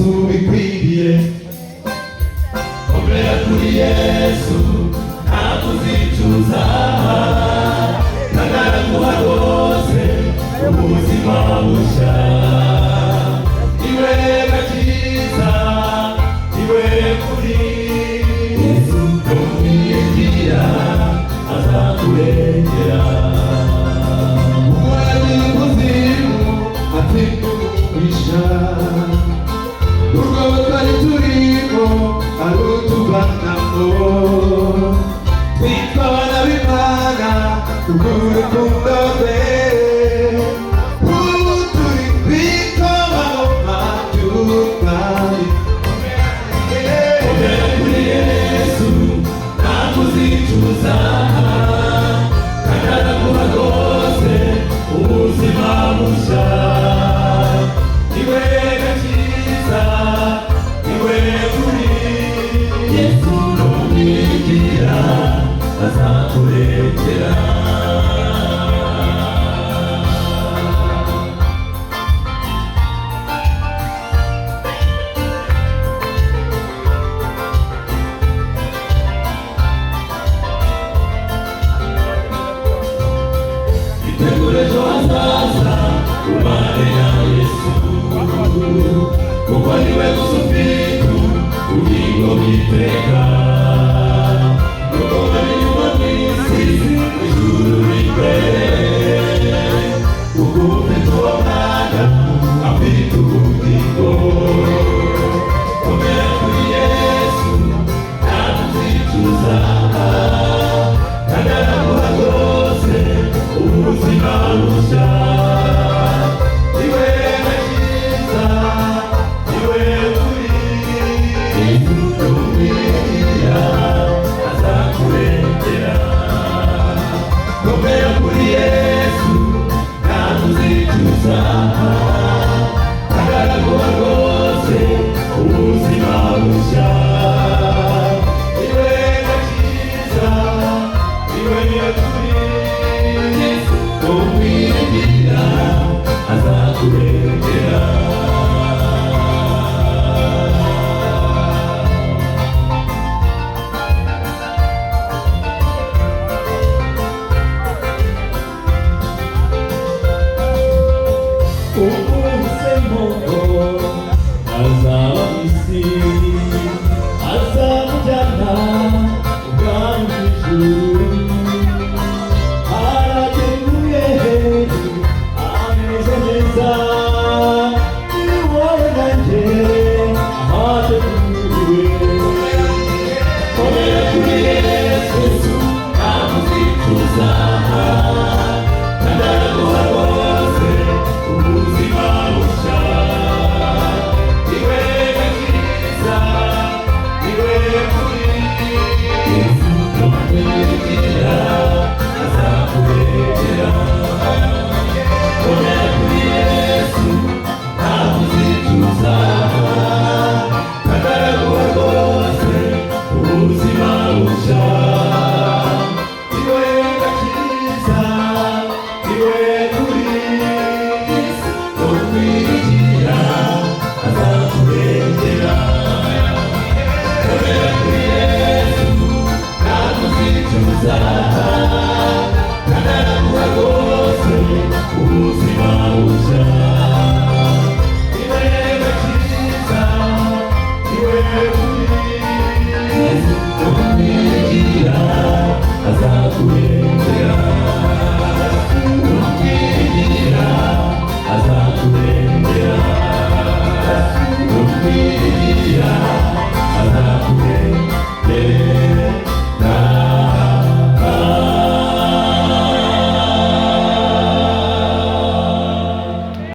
bikwiriye komera kuri Yesu ntakuzicuza nagaraguha rwose ubuzima bushya iwe gakiza iwe kuri Yesu kumwigira azakurengera umwami kuzimu atikubisha urwo twari turimo arutuvanamo twitwa abana b'Imana kubw'urukundo rwe ubu turi kwitwa ababyutwari komera kuri Yesu ntakuzicuza kagaraguha rwose ubuzima bushya iwe gakiza iwe kuri Yesu numwigira azakurengera itegure ejo hazaza ubane na Yesu kuko niwe gusa ufite ubugingo bw'iteka nuko bari inyuma mw'isi ijuru rikwere kuko ufite uwo mwana afite ubugingo komera kuri Yesu ntakuzicuza kagaraguha rwose ubuzima bushya iwe gakiza iwe kuri Yesu numwigira azakurengera komera kuri Yesu ntakuzicuza kagaraguha rwose ubuzima bushya iwe gakiza iwe kuri Yesu numwigira azakurengera umusemo azaba isi azamujyana ubwami bw'ijuru arateguye ameze neza ni wowe nanjye ahateguriwe komera kuri Yesu ntakuzicuza kagaraguha rwose ubuzima bushya iwe gakiza iwe kuri Yesu numwigira azakurengera komera kuri Yesu ntakuzicuza kagaraguha rwose ubuzima bushya iwe gakiza iwe kuri Yesu numwigira azakurengera komera kuri Yesu ntakuzicuza